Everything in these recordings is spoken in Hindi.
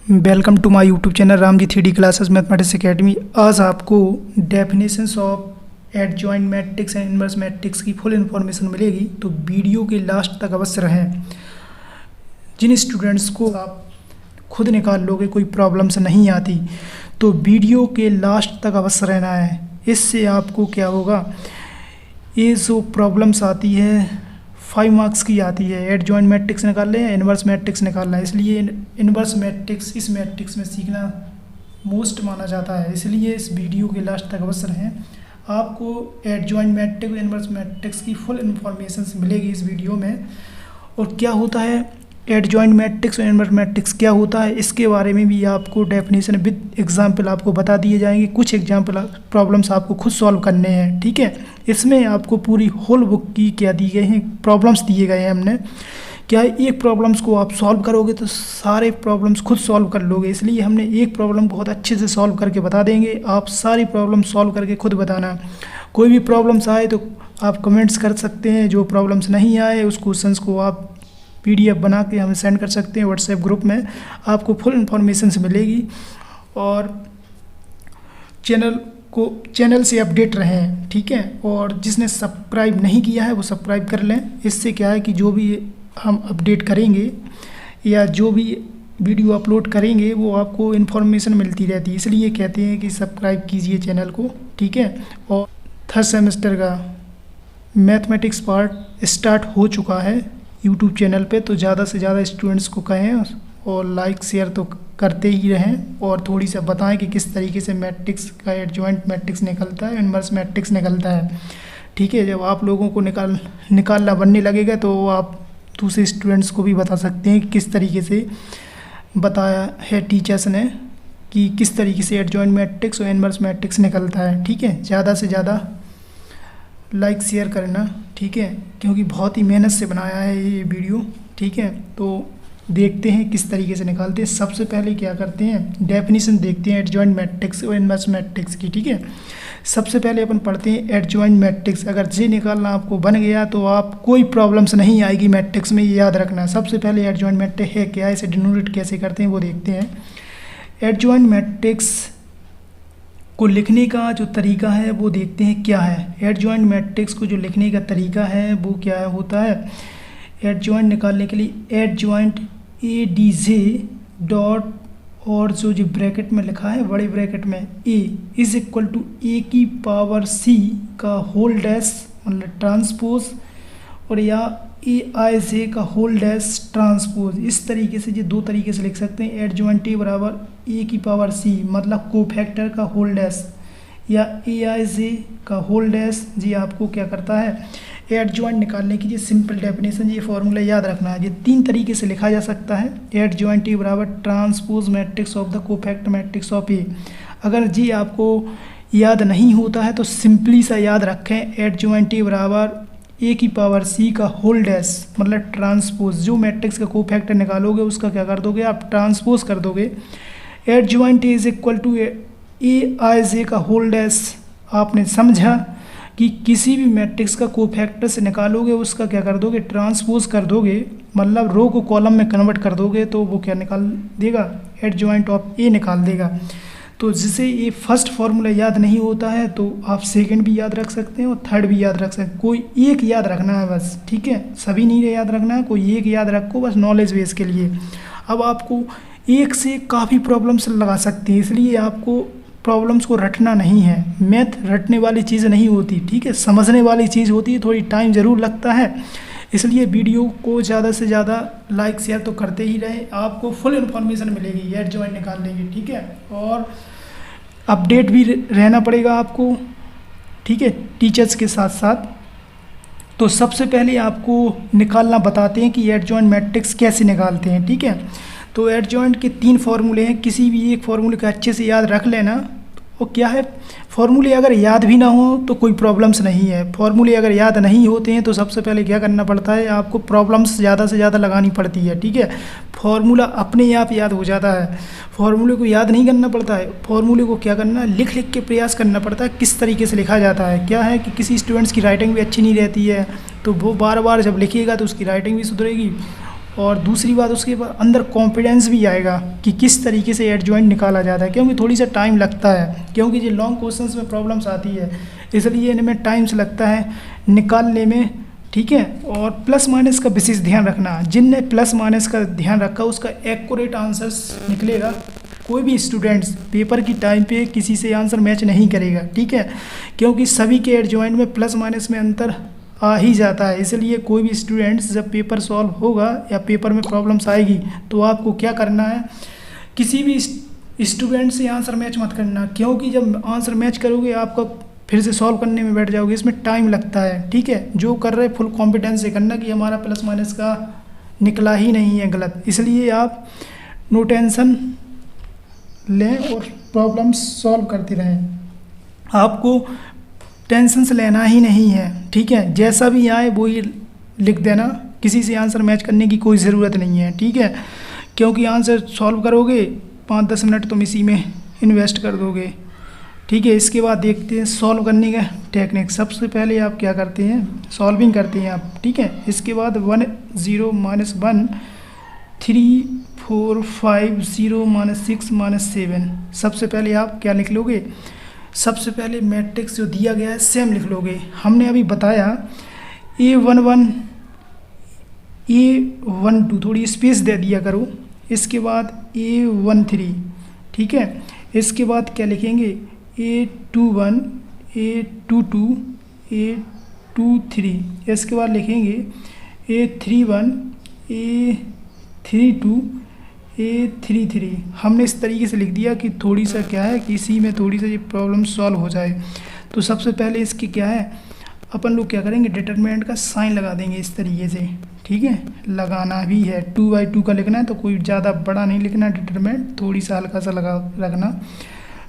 Welcome to my YouTube channel Ram ji 3D classes mathematics academy. आज आपको definitions of adjoint matrix and inverse matrix की फुल इन्फॉर्मेशन मिलेगी, तो वीडियो के लास्ट तक अवश्य रहें। जिन स्टूडेंट्स को आप खुद निकाल लोगे, कोई प्रॉब्लम्स नहीं आती, तो वीडियो के लास्ट तक अवश्य रहना है। इससे आपको क्या होगा, ये जो प्रॉब्लम्स आती है 5 मार्क्स की आती है, एडजॉइंट मैट्रिक्स निकाल लें या इन्वर्स मैट्रिक्स निकालना है, इसलिए इन्वर्स मैट्रिक्स इस मैट्रिक्स में सीखना मोस्ट माना जाता है। इसलिए इस वीडियो के लास्ट तक अवश्य रहें। आपको एडजॉइंट मैट्रिक्स और इन्वर्स मैट्रिक्स की फुल इन्फॉर्मेशन मिलेगी इस वीडियो में। और क्या होता है एडजॉइंट मैट्रिक्स और इन्वर्स मैट्रिक्स क्या होता है, इसके बारे में भी आपको डेफिनेशन विद एग्जाम्पल आपको बता दिए जाएंगे। कुछ एग्जाम्पल प्रॉब्लम्स आपको खुद सॉल्व करने हैं, ठीक है। इसमें आपको पूरी होल बुक की क्या दी गई हैं, प्रॉब्लम्स दिए गए हैं हमने। क्या एक प्रॉब्लम्स को आप सॉल्व करोगे तो सारे प्रॉब्लम्स खुद सॉल्व कर लोगे, इसलिए हमने एक प्रॉब्लम बहुत अच्छे से सॉल्व करके बता देंगे। आप सारी प्रॉब्लम सॉल्व करके खुद बताना। कोई भी प्रॉब्लम्स आए तो आप कमेंट्स कर सकते हैं, जो प्रॉब्लम्स नहीं आए उस क्वेश्चंस को आप PDF बना के हमें सेंड कर सकते हैं व्हाट्सएप ग्रुप में। आपको फुल इन्फॉर्मेशन मिलेगी। और चैनल से अपडेट रहें, ठीक है। और जिसने सब्सक्राइब नहीं किया है वो सब्सक्राइब कर लें। इससे क्या है कि जो भी हम अपडेट करेंगे या जो भी वीडियो अपलोड करेंगे वो आपको इन्फॉर्मेशन मिलती रहती है, इसलिए कहते हैं कि सब्सक्राइब कीजिए चैनल को, ठीक है। और थर्ड सेमेस्टर का मैथमेटिक्स पार्ट स्टार्ट हो चुका है यूट्यूब चैनल पे, तो ज़्यादा से ज़्यादा स्टूडेंट्स को कहें और लाइक शेयर तो करते ही रहें, और थोड़ी सा बताएं कि किस तरीके से मैट्रिक्स का एडजॉइंट मैट्रिक्स निकलता है, इन्वर्स मैट्रिक्स निकलता है, ठीक है। जब आप लोगों को निकालना बनने लगेगा तो आप दूसरे स्टूडेंट्स को भी बता सकते हैं कि किस तरीके से बताया है टीचर्स ने कि किस तरीके से एडजॉइंट मैट्रिक्स और इन्वर्स मैट्रिक्स निकलता है, ठीक है। ज़्यादा से ज़्यादा लाइक शेयर करना, ठीक है, क्योंकि बहुत ही मेहनत से बनाया है ये वीडियो, ठीक है। तो देखते हैं किस तरीके से निकालते हैं। सबसे पहले क्या करते हैं, डेफिनेशन देखते हैं एडजॉइंट मैट्रिक्स और इन्वर्स मैट्रिक्स की, ठीक है। सबसे पहले अपन पढ़ते हैं एडजॉइंट मैट्रिक्स। अगर जे निकालना आपको बन गया तो आप कोई प्रॉब्लम्स नहीं आएगी मैट्रिक्स में, ये याद रखना। सबसे पहले एडजॉइंट मैट्रिक्स है क्या, इसे डिनोट कैसे करते हैं वो देखते हैं। एडजॉइंट मैट्रिक्स को लिखने का जो तरीका है वो देखते हैं क्या है। एडजॉइंट मैट्रिक्स को जो लिखने का तरीका है वो क्या होता है। एडजॉइंट निकालने के लिए एडजॉइंट ADJ डॉट और जो ब्रैकेट में लिखा है बड़े ब्रैकेट में A is equal to A⁻C का होल डैश मतलब ट्रांसपोज, और या AIJ का होल डैश ट्रांसपोज। इस तरीके से ये दो तरीके से लिख सकते हैं। एडजॉइंट A बराबर A⁻C मतलब कोफैक्टर का होल डैश, या AIJ का होल डैश। जी आपको क्या करता है एडजॉइंट निकालने की, ये सिंपल डेफिनेशन, ये फॉर्मूला याद रखना है। ये 3 तरीके से लिखा जा सकता है। एडजॉइंट A बराबर transpose matrix of the cofactor matrix of A। अगर जी आपको याद नहीं होता है तो सिंपली सा याद रखें, एडजॉइंट A बराबर A⁻C का होल डैश मतलब ट्रांसपोज। जो मैट्रिक्स का कोफैक्टर निकालोगे उसका क्या कर दोगे आप, ट्रांसपोज कर दोगे। Adjoint A is equal to AIJ का होल डैश। आपने समझा कि किसी भी मैट्रिक्स का कोफैक्टर से निकालोगे उसका क्या कर दोगे, ट्रांसपोज कर दोगे, मतलब रो को कॉलम में कन्वर्ट कर दोगे, तो वो क्या निकाल देगा, एडजॉइंट ऑफ A निकाल देगा। तो जिसे ये फर्स्ट फार्मूला याद नहीं होता है तो आप सेकंड भी याद रख सकते हैं और थर्ड भी याद रख सकते हैं। कोई एक याद रखना है बस, ठीक है, सभी नहीं याद रखना है, कोई एक याद रखो बस नॉलेज बेस के लिए। अब आपको एक से काफ़ी प्रॉब्लम्स लगा सकती हैं, इसलिए आपको प्रॉब्लम्स को रटना नहीं है। मैथ रटने वाली चीज़ नहीं होती, ठीक है, समझने वाली चीज़ होती है। थोड़ी टाइम ज़रूर लगता है, इसलिए वीडियो को ज़्यादा से ज़्यादा लाइक शेयर तो करते ही रहे। आपको फुल इन्फॉर्मेशन मिलेगी एडजॉइंट निकालने की, ठीक है। और अपडेट भी रहना पड़ेगा आपको, ठीक है, टीचर्स के साथ साथ। तो सबसे पहले आपको निकालना बताते हैं कि एडजॉइंट मैट्रिक्स कैसे निकालते हैं, ठीक है। तो एडजॉइंट के 3 फार्मूले हैं, किसी भी एक फार्मूले का अच्छे से याद रख लेना। वो क्या है, फार्मूले अगर याद भी ना हो तो कोई प्रॉब्लम्स नहीं है। फार्मूले अगर याद नहीं होते हैं तो सबसे पहले क्या करना पड़ता है, आपको प्रॉब्लम्स ज़्यादा से ज़्यादा लगानी पड़ती है, ठीक है। फार्मूला अपने आप याद हो जाता है, फार्मूले को याद नहीं करना पड़ता है। फार्मूले को क्या करना है, लिख लिख के प्रयास करना पड़ता है किस तरीके से लिखा जाता है। क्या है कि किसी स्टूडेंट्स की राइटिंग भी अच्छी नहीं रहती है, तो वो बार बार जब लिखिएगा तो उसकी राइटिंग भी सुधरेगी और दूसरी बात उसके बाद अंदर कॉन्फिडेंस भी आएगा कि किस तरीके से एडजॉइंट निकाला जाता है, क्योंकि थोड़ी सा टाइम लगता है, क्योंकि ये लॉन्ग क्वेश्चंस में प्रॉब्लम्स आती है, इसलिए इनमें टाइम्स लगता है निकालने में, ठीक है। और प्लस माइनस का विशेष ध्यान रखना, जिनने प्लस माइनस का ध्यान रखा उसका एक्यूरेट आंसर्स निकलेगा। कोई भी स्टूडेंट्स पेपर की टाइम पे किसी से आंसर मैच नहीं करेगा, ठीक है, क्योंकि सभी के एडजॉइंट में प्लस माइनस में अंतर आ ही जाता है। इसलिए कोई भी स्टूडेंट्स जब पेपर सॉल्व होगा या पेपर में प्रॉब्लम्स आएगी तो आपको क्या करना है, किसी भी स्टूडेंट से आंसर मैच मत करना, क्योंकि जब आंसर मैच करोगे आपका फिर से सॉल्व करने में बैठ जाओगे, इसमें टाइम लगता है, ठीक है। जो कर रहे फुल कॉन्फिडेंस से करना कि हमारा प्लस माइनस का निकला ही नहीं है गलत, इसलिए आप नो टेंशन लें और प्रॉब्लम्स सॉल्व करते रहें। आपको टेंशन से लेना ही नहीं है, ठीक है, जैसा भी आए वो ही लिख देना, किसी से आंसर मैच करने की कोई ज़रूरत नहीं है, ठीक है, क्योंकि आंसर सॉल्व करोगे 5-10 मिनट तुम इसी में इन्वेस्ट कर दोगे, ठीक है। इसके बाद देखते हैं सॉल्व करने का टेक्निक। सबसे पहले आप क्या करते हैं, सॉल्विंग करते हैं आप, ठीक है। इसके बाद 1 0 -1 3 4 5 0 -6 -7, सबसे पहले आप क्या लिख लोगे, सबसे पहले मैट्रिक्स जो दिया गया है सेम लिख लोगे। हमने अभी बताया A11 A12 थोड़ी स्पेस दे दिया करो, इसके बाद A13, ठीक है। इसके बाद क्या लिखेंगे A21 A22 A23, इसके बाद लिखेंगे A31 A32 A33। हमने इस तरीके से लिख दिया कि थोड़ी सा क्या है कि इसी में थोड़ी सा ये प्रॉब्लम सॉल्व हो जाए। तो सबसे पहले इसकी क्या है, अपन लोग क्या करेंगे, डिटरमिनेंट का साइन लगा देंगे इस तरीके से, ठीक है, लगाना भी है 2/2 का लिखना है, तो कोई ज़्यादा बड़ा नहीं लिखना, डिटरमिनेंट थोड़ी सा हल्का सा लगा रखना।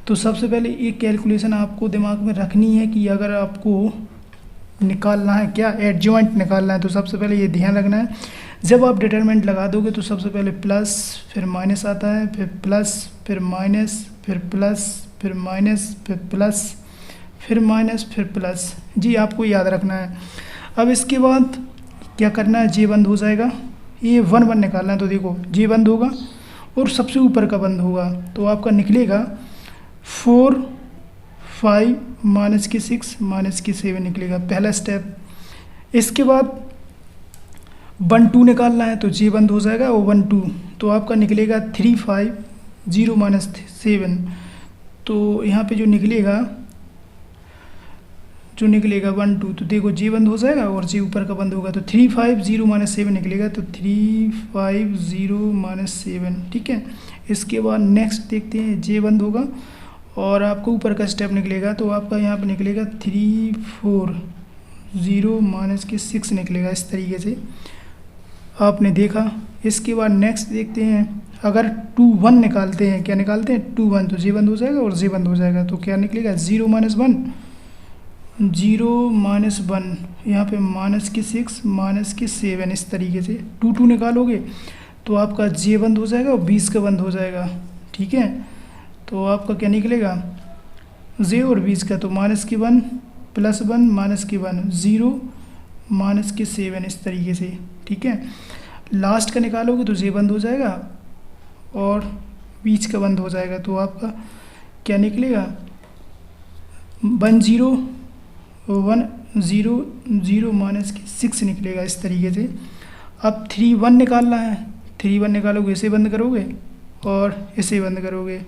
तो सबसे पहले एक कैलकुलेशन आपको दिमाग में रखनी है कि अगर आपको निकालना है क्या, एडजॉइंट निकालना है, तो सबसे पहले ये ध्यान रखना है, जब आप डिटरमिनेंट लगा दोगे तो सबसे पहले प्लस फिर माइनस आता है, फिर प्लस फिर माइनस फिर प्लस फिर माइनस फिर प्लस फिर माइनस फिर प्लस, जी आपको याद रखना है। अब इसके बाद क्या करना है, जे बंद हो जाएगा, ये 1 1 निकालना है, तो देखो जे बंद होगा और सबसे ऊपर का बंद होगा, तो आपका निकलेगा 4 5 -6 -7 निकलेगा, पहला स्टेप। इसके बाद 1 2 निकालना है, तो जे बंद हो जाएगा और 1 2, तो आपका निकलेगा 3 5 0 -7, तो यहाँ पे जो निकलेगा 1 2, तो देखो जे बंद हो जाएगा और जे ऊपर का बंद होगा, तो 3 5 0 -7 निकलेगा, तो 3 5 0 -7, ठीक है। इसके बाद नेक्स्ट देखते हैं, जे बंद होगा और आपको ऊपर का स्टेप निकलेगा, तो आपका यहाँ पे निकलेगा 3 4 0 -6 निकलेगा, इस तरीके से आपने देखा। इसके बाद नेक्स्ट देखते हैं, अगर 2 1 निकालते हैं, क्या निकालते हैं 2 1, तो जे बंद हो जाएगा और जे बंद हो जाएगा, तो क्या निकलेगा 0 -1 0 -1, यहाँ पे -6 -7, इस तरीके से 2 2 निकालोगे तो आपका जे बंद हो जाएगा और 20 का बंद हो जाएगा, ठीक है। तो आपका क्या निकलेगा जे और 20 का, तो -1 +1 -1 0 -7, इस तरीके से, ठीक है। लास्ट का निकालोगे तो जे बंद हो जाएगा और 20 का बंद हो जाएगा, तो आपका क्या निकलेगा 1 0 1 0 0 -6 निकलेगा, इस तरीके से। अब 3 1 निकालना है, 3 1 निकालोगे इसे बंद करोगे और इसे बंद करोगे,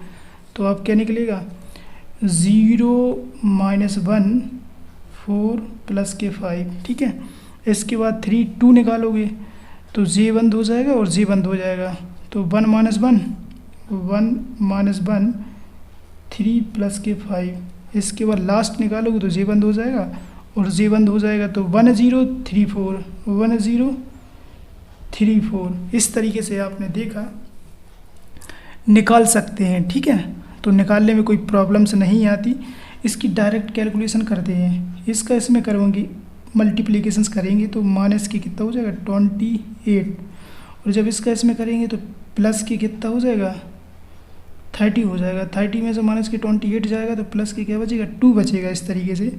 तो आप क्या निकलेगा 0 -1 4 +5, ठीक है। इसके बाद 3 2 निकालोगे तो जे बंद हो जाएगा और जे बंद हो जाएगा, तो 1 -1 3 +5। इसके बाद लास्ट निकालोगे तो जे बंद हो जाएगा और जे बंद हो जाएगा, तो 1 0 3 4 1 0 3 4, इस तरीके से आपने देखा निकाल सकते हैं, ठीक है। तो निकालने में कोई प्रॉब्लम्स नहीं आती, इसकी डायरेक्ट कैलकुलेशन करते हैं। इसका इसमें करोगे मल्टीप्लिकेशंस करेंगे तो माइनस की कितना हो जाएगा 28, और जब इसका इसमें करेंगे तो प्लस की कितना हो जाएगा 30 हो जाएगा। 30 में से माइनस की 28 जाएगा तो प्लस की क्या बचेगा 2 बचेगा, इस तरीके से।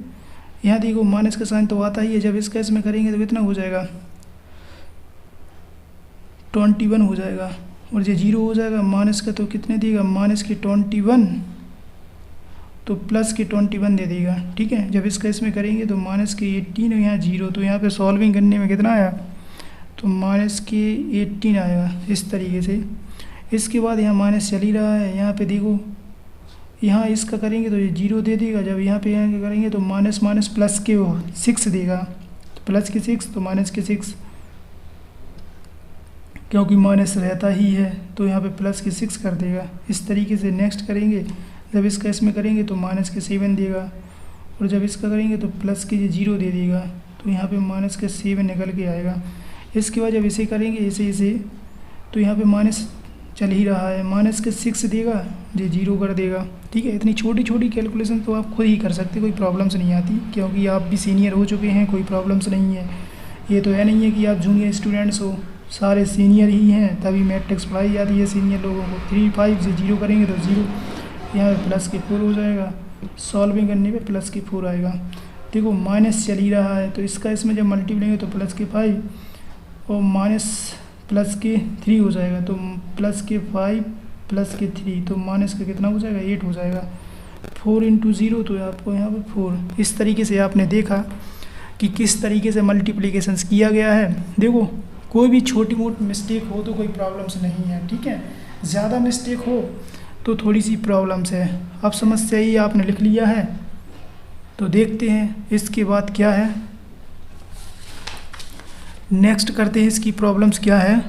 यहाँ देखो माइनस का साइन तो आता ही है, जब इसका इसमें करेंगे तो कितना हो जाएगा 21 हो जाएगा और ये 0 हो जाएगा। माइनस का तो कितने देगा, माइनस के 21 तो प्लस के 21 दे देगा। ठीक है, जब इसका इसमें करेंगे तो माइनस के 18 और यहाँ 0, तो यहाँ पे सॉल्विंग करने में कितना आया, तो माइनस के 18 आएगा इस तरीके से। इसके बाद यहाँ माइनस चल ही रहा है, यहाँ पे देखो यहाँ इसका करेंगे तो ये 0 दे देगा। जब यहाँ पे यहाँ करेंगे तो माइनस माइनस प्लस के 6 देगा, तो प्लस के 6 तो माइनस के 6, क्योंकि माइनस रहता ही है तो यहाँ पे प्लस के 6 कर देगा। इस तरीके से नेक्स्ट करेंगे, जब इसका इसमें करेंगे तो माइनस के 7 देगा और जब इसका करेंगे तो प्लस के 0 दे देगा, तो यहाँ पे माइनस के 7 निकल के आएगा। इसके बाद जब इसे करेंगे इसे तो यहाँ पे माइनस चल ही रहा है, माइनस के 6 देगा, ये 0 कर देगा। ठीक है, इतनी छोटी छोटी कैलकुलेशन तो आप खुद ही कर सकते, कोई प्रॉब्लम्स नहीं आती, क्योंकि आप भी सीनियर हो चुके हैं, कोई प्रॉब्लम्स नहीं है। ये तो है नहीं है कि आप जूनियर स्टूडेंट्स हो, सारे सीनियर ही हैं, तभी मैट्रिक्स पढ़ाई जाती है सीनियर लोगों को। 3 5 से 0 करेंगे तो 0, यहाँ पे प्लस के 4 हो जाएगा, सॉल्विंग करने पे प्लस के 4 आएगा। देखो माइनस चल ही रहा है, तो इसका इसमें जब मल्टीप्लाई लेंगे तो प्लस के 5 और माइनस प्लस के 3 हो जाएगा, तो प्लस के 5 प्लस के 3, तो माइनस का कितना हो जाएगा, 8 हो जाएगा। 4 × 0 तो आपको यहाँ पे 4। इस तरीके से आपने देखा कि किस तरीके से मल्टीप्लिकेशंस किया गया है। देखो कोई भी छोटी मोटी मिस्टेक हो तो कोई प्रॉब्लम्स नहीं है, ठीक है, ज़्यादा मिस्टेक हो तो थोड़ी सी प्रॉब्लम्स है। अब समस्या ही आपने लिख लिया है, तो देखते हैं इसके बाद क्या है, नेक्स्ट करते हैं इसकी प्रॉब्लम्स क्या है।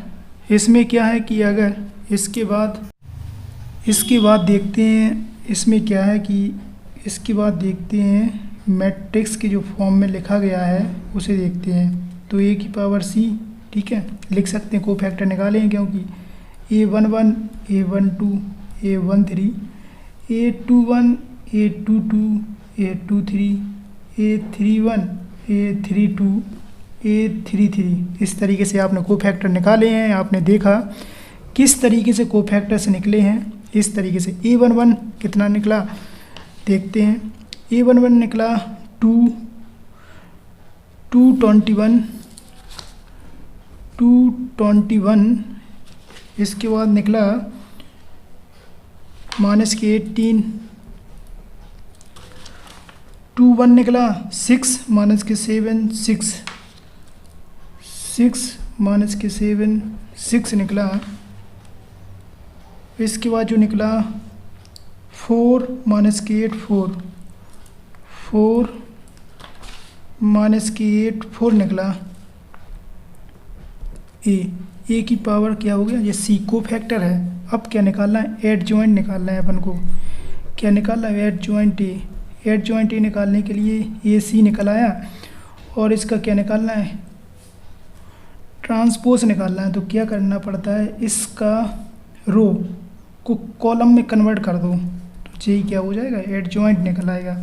इसमें क्या है कि अगर इसके बाद देखते हैं इसमें क्या है कि इसके बाद देखते हैं मैट्रिक्स के जो फॉर्म में लिखा गया है उसे देखते हैं। तो a⁻c, ठीक है, लिख सकते हैं, कोफैक्टर निकालें, क्योंकि a11 a12 a13 a21 a22 a23 a31 a32 a33, इस तरीके से आपने कोफैक्टर निकाले हैं। आपने देखा किस तरीके से कोफैक्टर से निकले हैं, इस तरीके से। a11 कितना निकला देखते हैं, a11 निकला 221, इसके बाद निकला माइनस के 18, 21 निकला 6 माइनस के 7 6 माइनस के 7 6 निकला। इसके बाद जो निकला 4 माइनस के 8 4 माइनस के 8 4 निकला। ए की पावर क्या हो गया, ये सी कोफैक्टर है। अब क्या निकालना है, एडजॉइंट निकालना है अपन को। क्या निकालना है, एडजॉइंट ए। एडजॉइंट ए निकालने के लिए ए सी निकल आया, और इसका क्या निकालना है, ट्रांसपोज निकालना है। तो क्या करना पड़ता है, इसका रो को कॉलम में कन्वर्ट कर दो, तो यही क्या हो जाएगा, एडजॉइंट निकल आएगा।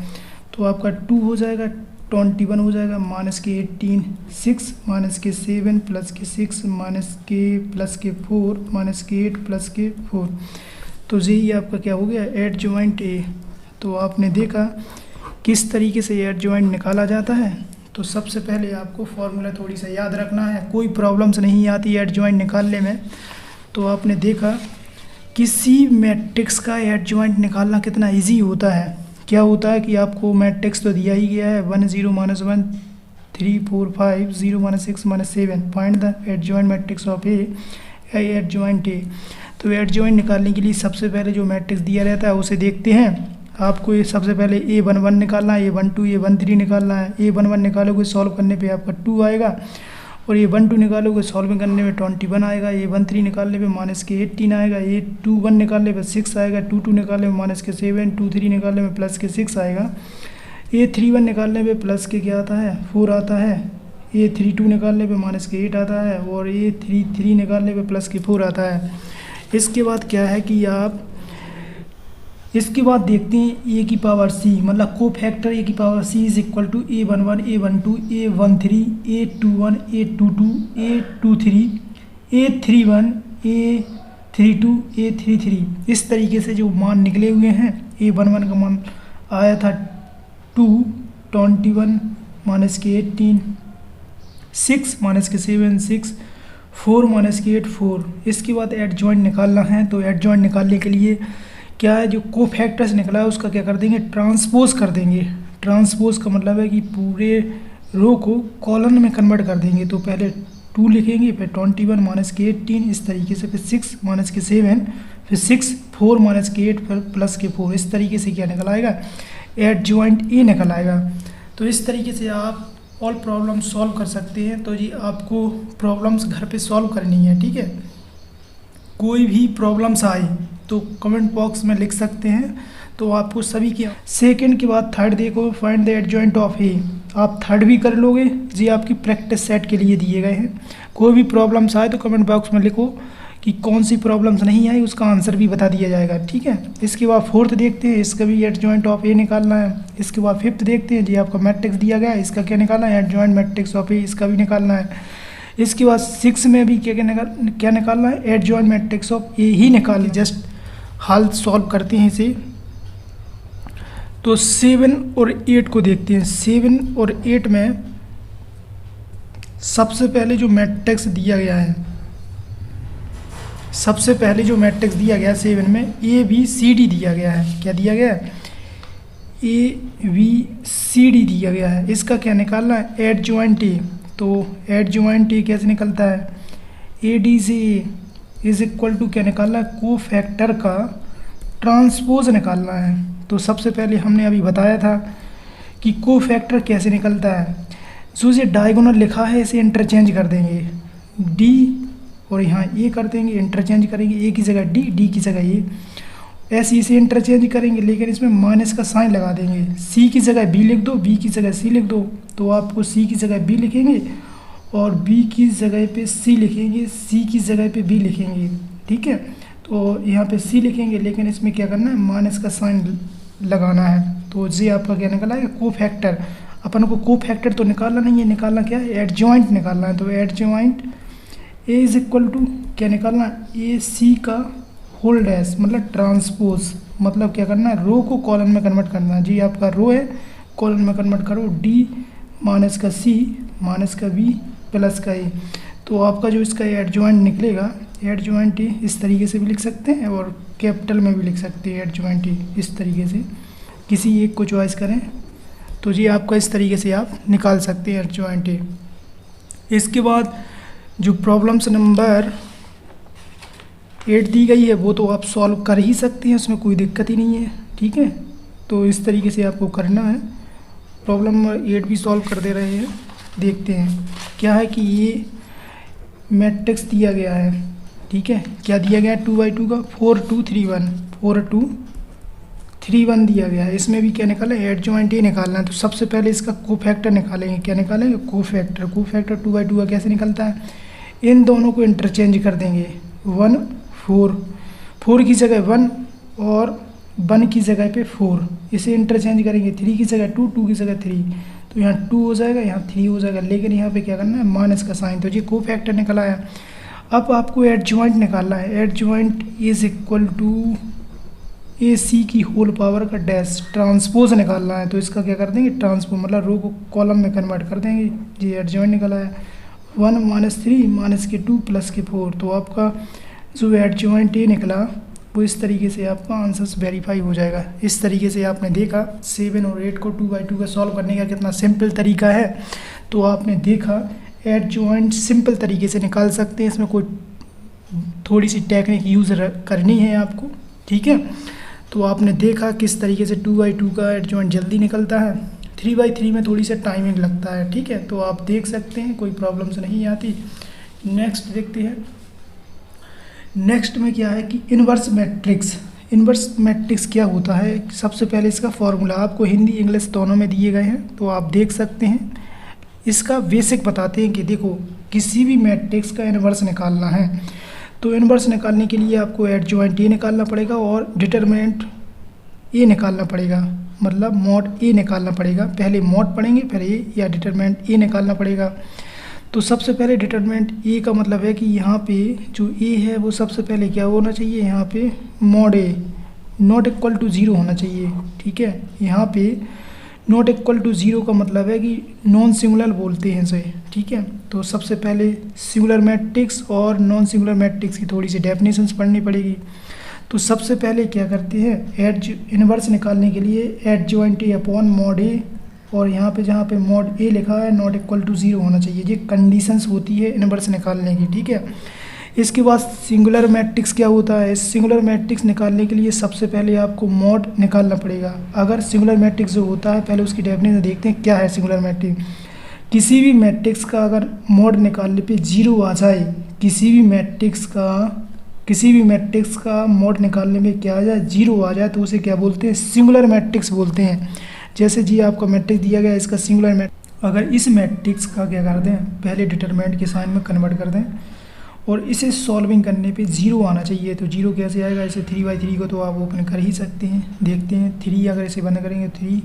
तो आपका 2 हो जाएगा, 21 हो जाएगा, माइनस के 18 6 माइनस के 7 प्लस के 6 माइनस के प्लस के 4 माइनस के 8 प्लस के 4, तो यही आपका क्या हो गया, एडजॉइंट ए। तो आपने देखा किस तरीके से एडजॉइंट निकाला जाता है। तो सबसे पहले आपको फॉर्मूला थोड़ी सा याद रखना है, कोई प्रॉब्लम्स नहीं आती एडजॉइंट निकालने में। तो आपने देखा किसी मैट्रिक्स का एडजॉइंट निकालना कितना इजी होता है। क्या होता है कि आपको मैट्रिक्स तो दिया ही गया है 1 0 -1 3 4 5 0 -6 -7, find the adjoint matrix of A adjoint A. तो एडजॉइंट निकालने के लिए सबसे पहले जो मैट्रिक्स दिया रहता है उसे देखते हैं। आपको ये सबसे पहले a11 निकालना है, a12 a13 निकालना है। a11 निकालोगे सॉल्व करने पे आपका 2 आएगा, और a12 निकालोगे सॉल्विंग करने में 21 आएगा। a13 निकालने पे माइनस के 18 आएगा। a21 निकालने पे 6 आएगा। 22 निकालने में माइनस के 7, 23 निकालने में प्लस के 6 आएगा। a31 निकालने पे प्लस के क्या आता है, 4 आता है। a32 निकालने पे माइनस के 8 आता है, और a33 निकालने पे प्लस के 4 आता है। इसके बाद क्या है कि आप इसके बाद देखते हैं ए की पावर सी, मतलब को फैक्टर ए की power C is equal to a11 a12 a13 a21 a22 a23 a31 a32 a33। इस तरीके से जो मान निकले हुए हैं, a11 का मान आया था 2 21 माइनस के 18 6 माइनस के 7 6 4 माइनस की 8 4। इसके बाद एड जॉइंट निकालना है, तो एड जॉइंट निकालने के लिए क्या है, जो कोफैक्टर्स निकला है उसका क्या कर देंगे, ट्रांसपोज कर देंगे। ट्रांसपोज का मतलब है कि पूरे रो को कॉलम में कन्वर्ट कर देंगे। तो पहले 2 लिखेंगे, फिर 21 माइनस की 18, इस तरीके से, फिर 6 माइनस की 7, फिर 6 4 माइनस की 8, फिर प्लस के 4। इस तरीके से क्या निकल आएगा, एड जॉइंट ए निकल आएगा। तो इस तरीके से आप ऑल प्रॉब्लम सॉल्व कर सकते हैं। तो जी आपको प्रॉब्लम्स घर पे सॉल्व करनी है, ठीक है। कोई भी प्रॉब्लम्स आए तो कमेंट बॉक्स में लिख सकते हैं, तो आपको सभी की। सेकंड के बाद थर्ड देखो, फाइंड द एडजॉइंट ऑफ ए। आप थर्ड भी कर लोगे जी, आपकी प्रैक्टिस सेट के लिए दिए गए हैं। कोई भी प्रॉब्लम्स आए तो कमेंट बॉक्स में लिखो कि कौन सी प्रॉब्लम्स नहीं आई, उसका आंसर भी बता दिया जाएगा, ठीक है। इसके बाद फोर्थ देखते हैं, इसका भी एडजॉइंट ऑफ ए निकालना है। इसके बाद फिफ्थ देखते हैं जी, आपका मैट्रिक्स दिया गया है, इसका क्या निकालना है, एडजॉइंट मैट्रिक्स ऑफ ए, इसका भी निकालना है। इसके बाद 6 में भी क्या निकालना है, एडजॉइंट मैट्रिक्स ऑफ ए ही निकालना। जस्ट हाल सॉल्व करते हैं इसे। तो 7 और 8 को देखते हैं। 7 और 8 में सबसे पहले जो मैट्रिक्स दिया गया है, सबसे पहले जो मैट्रिक्स दिया गया है 7 में, ए बी सी डी दिया गया है। क्या दिया गया है, ए बी सी डी दिया गया है। इसका क्या निकालना है, एडजॉइंट ए। तो एडजॉइंट ए कैसे निकलता है, ए डी से ए इज इक्वल टू क्या निकालना है, कोफैक्टर का ट्रांसपोज निकालना है। तो सबसे पहले हमने अभी बताया था कि कोफैक्टर कैसे निकलता है। जो ये डायगोनल लिखा है इसे इंटरचेंज कर देंगे, डी और यहाँ ए कर देंगे, इंटरचेंज करेंगे, ए की जगह डी, डी की जगह ए, ऐसे इसे इंटरचेंज करेंगे, लेकिन इसमें माइनस का साइन लगा देंगे। सी की जगह बी लिख दो, बी की जगह सी लिख दो। तो आपको सी की जगह बी लिखेंगे और बी की जगह पे सी लिखेंगे, सी की जगह पे बी लिखेंगे, ठीक है। तो यहाँ पे सी लिखेंगे, लेकिन इसमें क्या करना है, माइनस का साइन लगाना है। तो ये आपका क्या निकला है, कोफैक्टर। अपन को कोफैक्टर तो निकालना नहीं है, निकालना क्या है, एडजॉइंट निकालना है। तो adjoint A is equal to क्या निकालना, ए सी का होल डैश, मतलब ट्रांसपोज, मतलब क्या करना है, रो को कॉलम में कन्वर्ट करना है। जी आपका रो है, कॉलम में कन्वर्ट करो, डी माइनस का सी माइनस का बी प्लस का ए। तो आपका जो इसका एडजॉइंट निकलेगा, एडजॉइंट ए इस तरीके से भी लिख सकते हैं और कैपिटल में भी लिख सकते हैं एडजॉइंट ए, इस तरीके से किसी एक को चॉइस करें। तो जी आपका इस तरीके से आप निकाल सकते हैं एडजॉइंट ए। इसके बाद जो प्रॉब्लम्स नंबर 8 दी गई है वो तो आप सॉल्व कर ही सकते हैं, उसमें कोई दिक्कत ही नहीं है, ठीक है। तो इस तरीके से आपको करना है। प्रॉब्लम नंबर 8 भी सॉल्व कर दे रहे हैं। देखते हैं क्या है कि ये मैट्रिक्स दिया गया है, ठीक है। क्या दिया गया है, 2/2 का 4 2 3 1, 4 2 3 1 दिया गया है। इसमें भी क्या निकाला है, एडजॉइंट ए निकालना है। तो सबसे पहले इसका कोफैक्टर निकालेंगे। क्या निकालेंगे, कोफैक्टर। कोफैक्टर 2/2 का कैसे निकलता है, इन दोनों को इंटरचेंज कर देंगे। 1 4, 4 की जगह 1 और 1 की जगह पे 4, इसे इंटरचेंज करेंगे। 3 की जगह 2, 2 की जगह 3, तो यहाँ 2 हो जाएगा, यहाँ 3 हो जाएगा, लेकिन यहाँ पे क्या करना है, माइनस का साइन। तो ये कोफैक्टर निकला है। अब आपको एडजॉइंट निकालना है। एडजॉइंट इज इक्वल टू ए सी की होल पावर का डैश, ट्रांसपोज निकालना है। तो इसका क्या कर देंगे, ट्रांसपोज, मतलब रो को कॉलम में कन्वर्ट कर देंगे। जी एडजॉइंट निकला है 1 माइनस 3 माइनस के 2 प्लस के 4। तो आपका जो एडजॉइंट ए निकला वो इस तरीके से आपका आंसर्स वेरीफाई हो जाएगा। इस तरीके से आपने देखा 7 और 8 को 2/2 का सॉल्व करने का कितना सिंपल तरीका है। तो आपने देखा एडजॉइंट सिंपल तरीके से निकाल सकते हैं, इसमें कोई थोड़ी सी टेक्निक यूज़ करनी है आपको, ठीक है। तो आपने देखा किस तरीके से 2/2 का एडजॉइंट जल्दी निकलता है, 3/3 में थोड़ी सा टाइमिंग लगता है, ठीक है। तो आप देख सकते हैं कोई प्रॉब्लम्स नहीं आती। नेक्स्ट देखते हैं। नेक्स्ट में क्या है कि इन्वर्स मैट्रिक्स। इन्वर्स मैट्रिक्स क्या होता है, सबसे पहले इसका फॉर्मूला आपको हिंदी इंग्लिश दोनों में दिए गए हैं, तो आप देख सकते हैं। इसका बेसिक बताते हैं कि देखो किसी भी मैट्रिक्स का इन्वर्स निकालना है तो इन्वर्स निकालने के लिए आपको एडजॉइंट ए निकालना पड़ेगा और डिटरमिनेंट ए निकालना पड़ेगा, मतलब मॉड ए निकालना पड़ेगा। पहले मॉड पढ़ेंगे फिर ए, या डिटरमिनेंट ए निकालना पड़ेगा। तो सबसे पहले डिटरमिनेंट ए का मतलब है कि यहाँ पे जो ए है वो सबसे पहले क्या होना चाहिए, यहाँ पे mod A not equal to 0 होना चाहिए, ठीक है। यहाँ पे नॉट इक्वल टू ज़ीरो का मतलब है कि नॉन सिंगुलर बोलते हैं इसे, ठीक है। तो सबसे पहले सिंगुलर मैट्रिक्स और नॉन सिंगुलर मैट्रिक्स की थोड़ी सी डेफिनेशंस पढ़नी पड़ेगी। तो सबसे पहले क्या करते हैं, इनवर्स निकालने के लिए एडजॉइंट ए अपॉन मॉड ए, और यहाँ पे जहाँ पे मॉड ए लिखा है नॉट इक्वल टू ज़ीरो होना चाहिए, ये कंडीशंस होती है इनवर्स निकालने की, ठीक है। इसके बाद सिंगुलर मैट्रिक्स क्या होता है, सिंगुलर मैट्रिक्स निकालने के लिए सबसे पहले आपको मॉड निकालना पड़ेगा। अगर सिंगुलर मैट्रिक्स जो होता है, पहले उसकी डेफिनेशन देखते हैं क्या है सिंगुलर मैट्रिक्स। किसी भी मैट्रिक्स का अगर मॉड निकालने पे जीरो आ जाए, किसी भी मैट्रिक्स का मॉड निकालने में क्या आ जाए, जीरो आ जाए, तो उसे क्या बोलते हैं, सिंगुलर मैट्रिक्स बोलते हैं। जैसे जी आपका मैट्रिक्स दिया गया, इसका सिंगुलर मैट्रिक्स, अगर इस मैट्रिक्स का क्या कर दें, पहले डिटरमिनेंट के साइन में कन्वर्ट कर दें और इसे सॉल्विंग करने पे जीरो आना चाहिए। तो जीरो कैसे आएगा, इसे 3/3 को तो आप ओपन कर ही सकते हैं, देखते हैं। 3 अगर इसे बंद करेंगे 3,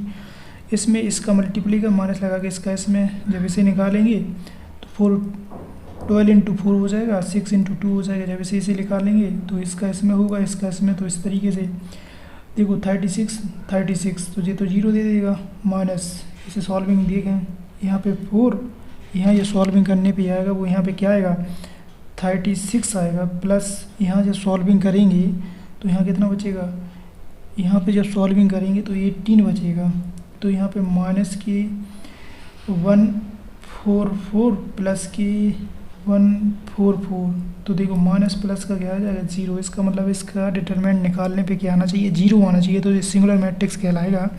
इसमें इसका मल्टीप्लाई का माइनस लगा के इसका इसमें जब इसे निकालेंगे तो 12 × 4 हो जाएगा, 6 × 2 हो जाएगा। जब इसे निकालेंगे तो इसका इसमें होगा, इसका इसमें, तो इस तरीके से देखो 36 तो ये तो जीरो दे देगा, माइनस इसे सॉल्विंग देखें यहाँ पे 4, यहाँ ये सॉल्विंग करने पे आएगा, वो यहाँ पे क्या आएगा 36 आएगा, प्लस यहाँ जब सॉल्विंग करेंगे तो यहाँ कितना बचेगा, यहाँ पे जब सॉल्विंग करेंगे तो 18 बचेगा। तो यहाँ पे माइनस की 144 प्लस की 144, तो देखो माइनस प्लस का क्या आ जाएगा, जीरो। इसका मतलब इसका डिटरमिनेंट निकालने पे क्या आना चाहिए, जीरो आना चाहिए, तो ये सिंगुलर मैट्रिक्स कहलाएगा।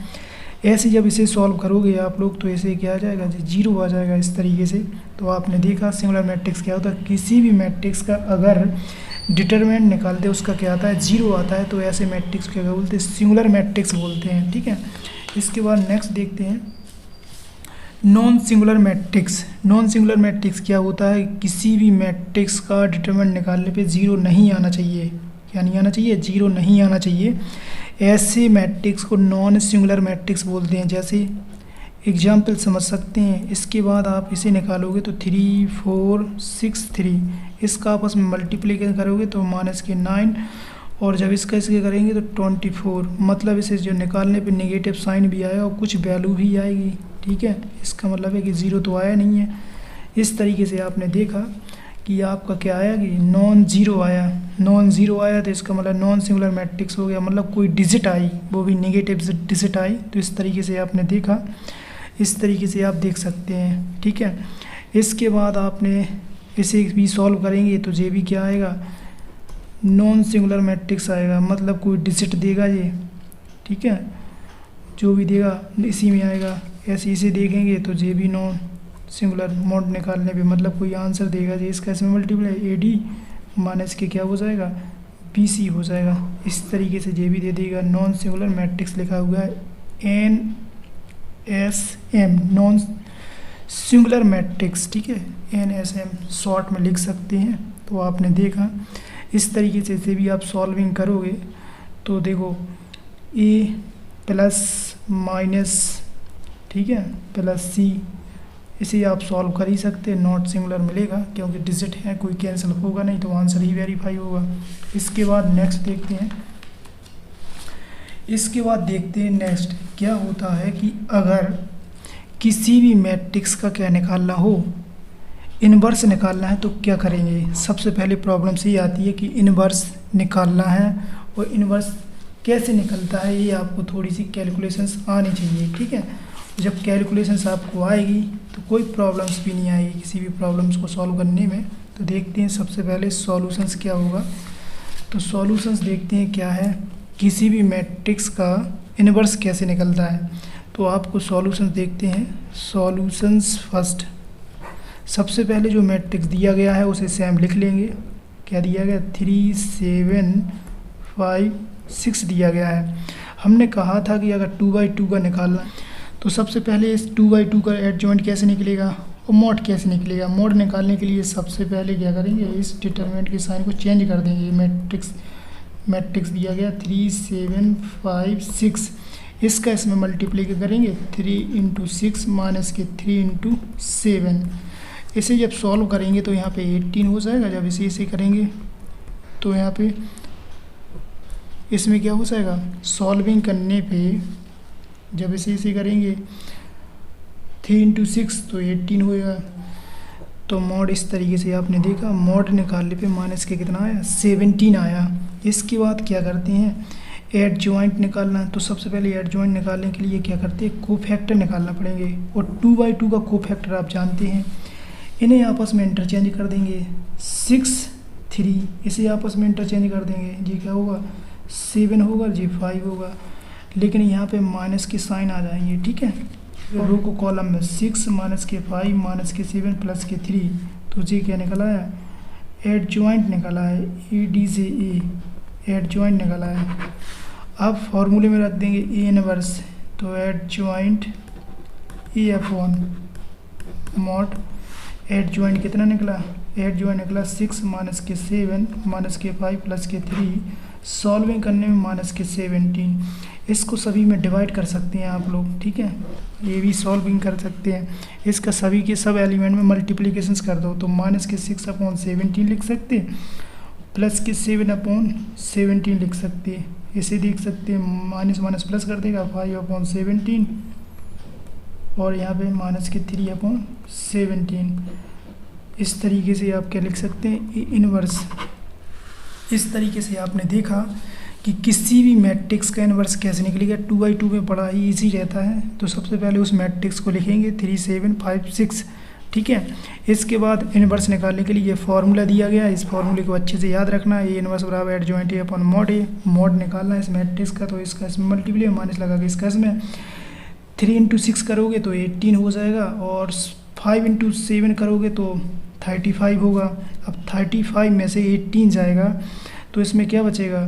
ऐसे जब इसे सॉल्व करोगे आप लोग तो ऐसे क्या आ जाएगा, जीरो आ जाएगा इस तरीके से। तो आपने देखा सिंगुलर मैट्रिक्स क्या होता है, किसी भी मैट्रिक्स का अगर डिटरमिनेंट निकालते उसका क्या आता है, जीरो आता है, तो ऐसे मैट्रिक्स क्या बोलते हैं, सिंगुलर मैट्रिक्स बोलते हैं, ठीक है। इसके बाद नेक्स्ट देखते हैं non singular matrix. Non singular matrix क्या होता है, किसी भी मैट्रिक्स का डिटरमिनेंट निकालने पे जीरो नहीं आना चाहिए। क्या नहीं आना चाहिए, जीरो नहीं आना चाहिए। ऐसे मैट्रिक्स को नॉन सिंगुलर मैट्रिक्स बोलते हैं। जैसे एग्जाम्पल समझ सकते हैं, इसके बाद आप इसे निकालोगे तो 3 4 6 3, इसका आपस में मल्टीप्लिकेशन करोगे तो -9, और जब इसका इसके करेंगे तो 24, मतलब इसे जो निकालने पे नेगेटिव साइन भी आया और कुछ वैल्यू भी आएगी, ठीक है। इसका मतलब है कि ज़ीरो तो आया नहीं है। इस तरीके से आपने देखा कि आपका क्या आया कि नॉन ज़ीरो आया, तो इसका मतलब नॉन सिंगुलर मैट्रिक्स हो गया, मतलब कोई डिजिट आई, वो भी नेगेटिव डिजिट आई। तो इस तरीके से आपने देखा, इस तरीके से आप देख सकते हैं, ठीक है। इसके बाद आपने इसे भी सॉल्व करेंगे तो ये भी क्या आएगा, नॉन सिंगुलर मैट्रिक्स आएगा, मतलब कोई डिजिट देगा ये, ठीक है, जो भी देगा इसी में आएगा। ऐसे इसे देखेंगे तो ये भी नॉन सिंगुलर, मॉड निकालने पे मतलब कोई आंसर देगा जी, इसका इसमें मल्टीप्लाई AD माइनस के क्या हो जाएगा, BC हो जाएगा। इस तरीके से ये भी दे देगा। नॉन सिंगुलर मैट्रिक्स लिखा हुआ है NSM, नॉन सिंगुलर मैट्रिक्स, ठीक है, NSM शॉर्ट में लिख सकते हैं। तो आपने देखा इस तरीके से इसे भी आप सॉल्विंग करोगे तो देखो A प्लस माइनस, ठीक है, प्लस C, इसे आप सॉल्व कर ही सकते हैं, नॉट सिंगुलर मिलेगा क्योंकि डिजिट है, कोई कैंसिल होगा नहीं, तो आंसर ही वेरीफाई होगा। इसके बाद नेक्स्ट देखते हैं, नेक्स्ट क्या होता है कि अगर किसी भी मैट्रिक्स का क्या निकालना हो, इनवर्स निकालना है तो क्या करेंगे। सबसे पहले प्रॉब्लम से ये आती है कि इनवर्स निकालना है, और इनवर्स कैसे निकलता है ये आपको थोड़ी सी कैलकुलेशंस आनी चाहिए, ठीक है। जब कैलकुलेशंस आपको आएगी तो कोई प्रॉब्लम्स भी नहीं आएगी किसी भी प्रॉब्लम्स को सॉल्व करने में। तो देखते हैं सबसे पहले सॉल्यूशंस क्या होगा। तो सॉल्यूशंस देखते हैं क्या है, किसी भी मैट्रिक्स का इनवर्स कैसे निकलता है। तो आपको सॉल्यूशंस देखते हैं। सॉल्यूशंस फर्स्ट, सबसे पहले जो मैट्रिक्स दिया गया है उसे सेम लिख लेंगे। क्या दिया गया, 3 7 5 6 दिया गया है। हमने कहा था कि अगर 2/2 का निकालना, तो सबसे पहले इस 2/2 का एडजॉइंट कैसे निकलेगा और मॉड कैसे निकलेगा। मॉड निकालने के लिए सबसे पहले क्या करेंगे, इस डिटरमिनेंट के साइन को चेंज कर देंगे। मैट्रिक्स दिया गया 3 7 5 6, इसका इसमें मल्टीप्लाई करेंगे 3 × 6 माइनस के 3 × 7। इसे जब सॉल्व करेंगे तो यहाँ पे 18 हो जाएगा। जब इसे करेंगे तो यहाँ पे इसमें क्या हो जाएगा, सॉल्विंग करने पे जब इसे करेंगे 3 इंटू 6 तो 18 होएगा। तो मॉड इस तरीके से आपने देखा, मॉड निकालने पे माइनस के कितना आया, 17 आया। इसके बाद क्या करते हैं, एड जॉइंट निकालना है। तो सबसे पहले एड जॉइंट निकालने के लिए क्या करते हैं, कोफैक्टर निकालना पड़ेंगे। और 2/2 का कोफैक्टर आप जानते हैं, इन्हें आपस में इंटरचेंज कर देंगे। 6 3 इसे आपस में इंटरचेंज कर देंगे, जी क्या होगा 7 होगा, जी 5 होगा। लेकिन यहाँ पे माइनस के साइन आ जाएंगे, ठीक है। रो को कॉलम में 6 माइनस के 5 माइनस के 7 प्लस के 3, तो जी क्या निकला है, एड जॉइंट निकला है, ED से ए एड जॉइंट निकला है। अब फॉर्मूले में रख देंगे ए इनवर्स, तो एड जॉइंट ए अपॉन मॉड एड जॉइंट कितना निकला, एड जॉइंट निकला 6 माइनस के 7 माइनस के 5 प्लस के 3, सॉल्विंग करने में माइनस के 17। इसको सभी में डिवाइड कर सकते हैं आप लोग, ठीक है, ये भी सॉल्विंग कर सकते हैं। इसका सभी के सब एलिमेंट में मल्टीप्लिकेशंस कर दो, तो माइनस के 6 अपॉन 17 लिख सकते हैं, प्लस के 7 अपॉन 17 लिख सकते हैं। इसे देख सकते हैं, माइनस माइनस प्लस कर देगा 5 अपॉन 17, और यहाँ पे माइनस के 3 अपॉन 17। इस तरीके से आप क्या लिख सकते हैं, इनवर्स। इस तरीके से आपने देखा कि किसी भी मैट्रिक्स का इन्वर्स कैसे निकलेगा। 2/2 में बड़ा ही ईजी रहता है। तो सबसे पहले उस मैट्रिक्स को लिखेंगे 3 7 5 6, ठीक है। इसके बाद इन्वर्स निकालने के लिए ये फार्मूला दिया गया है, इस फार्मूले को अच्छे से याद रखना है। ए इन्वर्स बराबर एड जॉइंट ए अपॉन मॉड ए, मॉड निकालना है इस मैट्रिक्स का, तो इसका इसमें मल्टीप्लाई माइनस लगा के इसका इसमें 3 इंटू 6 करोगे तो 18 हो जाएगा, और 5 इंटू 7 करोगे तो 35 होगा। अब 35 में से 18 जाएगा तो इसमें क्या बचेगा,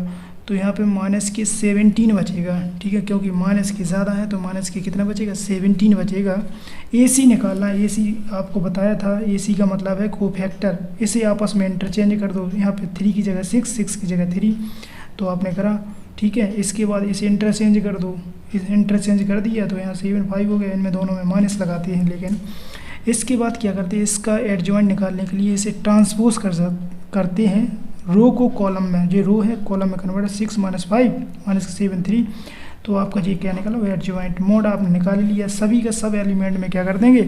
तो यहाँ पे माइनस के 17 बचेगा, ठीक है, क्योंकि माइनस के ज़्यादा है तो माइनस के कितना बचेगा, 17 बचेगा। AC निकालना है, AC आपको बताया था, AC का मतलब है कोफैक्टर। इसे आपस में इंटरचेंज कर दो, यहाँ पे 3 की जगह 6, 6 की जगह 3, तो आपने करा, ठीक है। इसके बाद इसे इंटरचेंज कर दो, इस इंटरचेंज कर दिया तो यहाँ 7 5 हो गया। इनमें दोनों में माइनस लगाते हैं, लेकिन इसके बाद क्या करते हैं, इसका एडजॉइंट निकालने के लिए इसे ट्रांसपोज करते हैं रो को कॉलम में, जो रो है कॉलम में कन्वर्ट, 6 माइनस 5 माइनस 7 3, तो आपका जी क्या निकला, वो एडजॉइंट। मोड आपने निकाल लिया, सभी का सब एलिमेंट में क्या कर देंगे,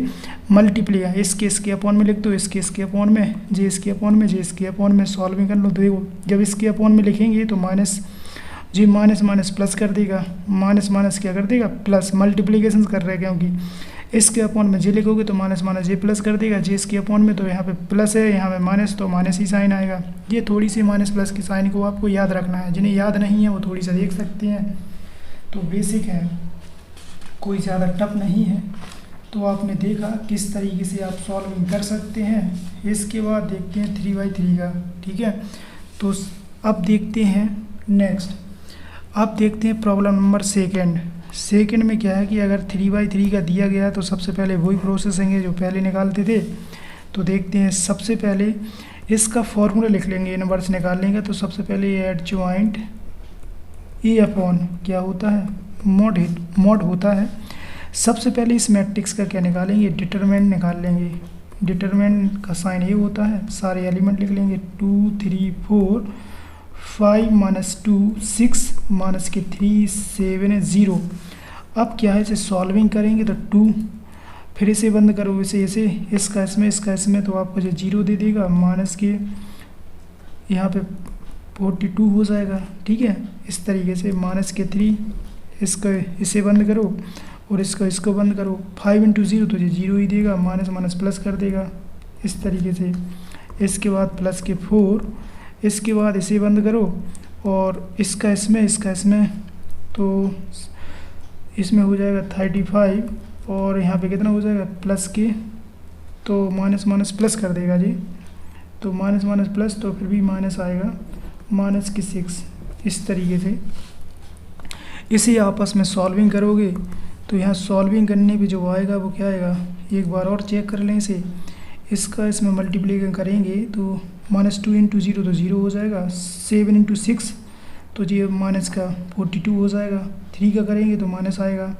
मल्टीप्लाई। इसके अपॉन में लिख दो, इसके अपॉन में, जे इसके अपॉन में, जे इसके अपॉन में, सॉल्विंग कर लो। देखो जब इसके अपॉन में लिखेंगे तो माइनस, जी माइनस माइनस प्लस कर देगा, माइनस माइनस क्या कर देगा, प्लस। मल्टीप्लिकेशन कर रहे हैं, क्योंकि इसके अपॉन में जे लिखोगे तो माइनस माइनस जे प्लस कर देगा, जे इसके अपॉन में, तो यहाँ पे प्लस है, यहाँ पे माइनस, तो माइनस ही साइन आएगा। ये थोड़ी सी माइनस प्लस की साइन को आपको याद रखना है, जिन्हें याद नहीं है वो थोड़ी सा देख सकते हैं। तो बेसिक है, कोई ज़्यादा टफ नहीं है। तो आपने देखा किस तरीके से आप सॉल्विंग कर सकते हैं। इसके बाद देखते हैं 3/3 का, ठीक है। तो अब देखते हैं नेक्स्ट, अब देखते हैं प्रॉब्लम नंबर सेकेंड में क्या है कि अगर 3/3 का दिया गया तो सबसे पहले वही प्रोसेसिंग है जो पहले निकालते थे। तो देखते हैं, सबसे पहले इसका फॉर्मूला लिख लेंगे इनवर्स निकालने का। तो सबसे पहले एड जॉइंट ए अपॉन क्या होता है, मॉड होता है। सबसे पहले इस मैट्रिक्स का क्या निकालेंगे, डिटरमिनेंट निकाल लेंगे। डिटरमिनेंट का साइन ये होता है, सारे एलिमेंट लिख लेंगे, 2 3 4 5 माइनस 2 6 माइनस के 3 7 0। अब क्या है, इसे सॉल्विंग करेंगे तो 2, फिर इसे बंद करो, इसे इसका इसमें, तो आपको जो 0 दे देगा, माइनस के यहाँ पे 42 हो जाएगा, ठीक है। इस तरीके से माइनस के 3, इसे बंद करो और इसको बंद करो, 5 इंटू 0 तो ये 0 ही देगा, माइनस माइनस प्लस कर देगा इस तरीके से। इसके बाद प्लस के 4, इसके बाद इसे बंद करो और इसका इसमें, तो इसमें हो जाएगा 35, और यहाँ पे कितना हो जाएगा, प्लस के, तो माइनस माइनस प्लस कर देगा जी, तो माइनस माइनस प्लस, तो फिर भी माइनस आएगा, माइनस के 6। इस तरीके से इसे आपस में सॉल्विंग करोगे तो यहाँ सॉल्विंग करने पे जो आएगा वो क्या आएगा, एक बार और चेक कर लें इसे। इसका इसमें मल्टीप्लिकेशन करेंगे तो -2 इंटू 0 तो 0 हो जाएगा, 7 इंटू 6 तो जी माइनस का 42 हो जाएगा, 3 का करेंगे तो माइनस आएगा,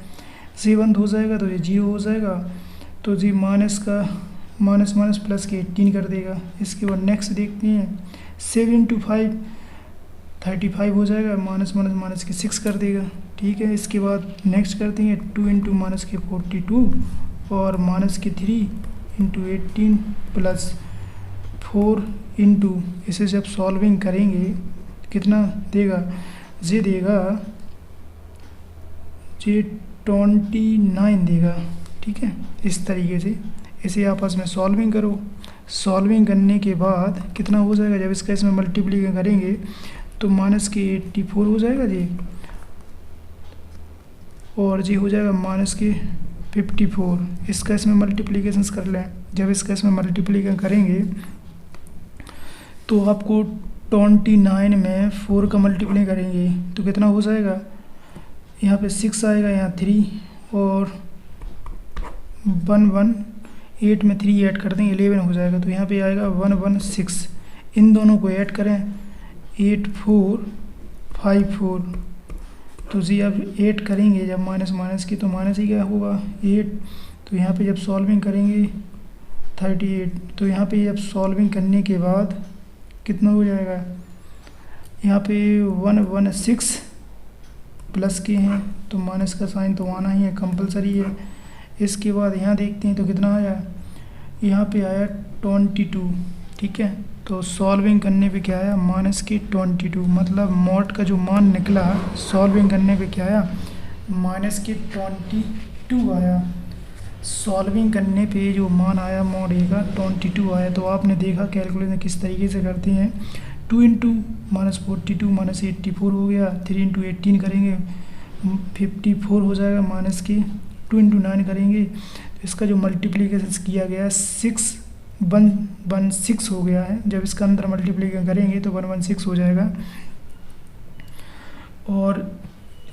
7 हो जाएगा तो ये 0 हो जाएगा, तो जी माइनस का माइनस माइनस प्लस के 18 कर देगा। इसके बाद नेक्स्ट देखते हैं, 7 इंटू 5 35 हो जाएगा, माइनस माइनस माइनस के 6 कर देगा, ठीक है। इसके बाद नेक्स्ट करते हैं 2 इंटू माइनस के 42 और माइनस के 3 इंटू 18 प्लस 4 इंटू, इसे जब सॉल्विंग करेंगे कितना देगा, ये देगा ये 29 देगा, ठीक है। इस तरीके से इसे आपस में सॉल्विंग करो। सॉल्विंग करने के बाद कितना हो जाएगा, जब इसका इसमें मल्टीप्लिकेशन करेंगे तो माइनस के 84 हो जाएगा जी, और जी हो जाएगा माइनस के 54। इसका इसमें मल्टीप्लिकेशन कर लें, जब इसका इसमें मल्टीप्लिकेशन करेंगे तो आपको 29 में 4 का मल्टीप्लाई करेंगे तो कितना हो जाएगा, यहाँ पे 6 आएगा, यहाँ 3 और 118 में 3 ऐड कर देंगे 11 हो जाएगा, तो यहाँ पे आएगा 116। इन दोनों को ऐड करें 8454, तो जी अब 8 करेंगे जब माइनस माइनस की तो माइनस ही क्या होगा 8, तो यहाँ पे जब सॉल्विंग करेंगे 38, तो यहाँ पे जब सॉल्विंग करने के बाद कितना हो जाएगा, यहाँ पे 116 प्लस के हैं तो माइनस का साइन तो आना ही है, कंपलसरी है। इसके बाद यहाँ देखते हैं तो कितना आया, यहाँ पे आया 22, ठीक है। तो सॉल्विंग करने पे क्या आया, माइनस के 22, मतलब मॉड का जो मान निकला सॉल्विंग करने पे क्या आया, माइनस के 22 आया। सॉल्विंग करने पे जो मान आया मॉड ए का 22 आया। तो आपने देखा कैलकुलेशन किस तरीके से करते हैं, 2 इंटू माइनस 42 माइनस 84 हो गया, 3 इंटू 18 करेंगे 54 हो जाएगा, माइनस के 2 इंटू 9 करेंगे तो इसका जो मल्टीप्लिकेशन किया गया 116 हो गया है। जब इसका अंदर मल्टीप्लिकेशन करेंगे तो 116 हो जाएगा। और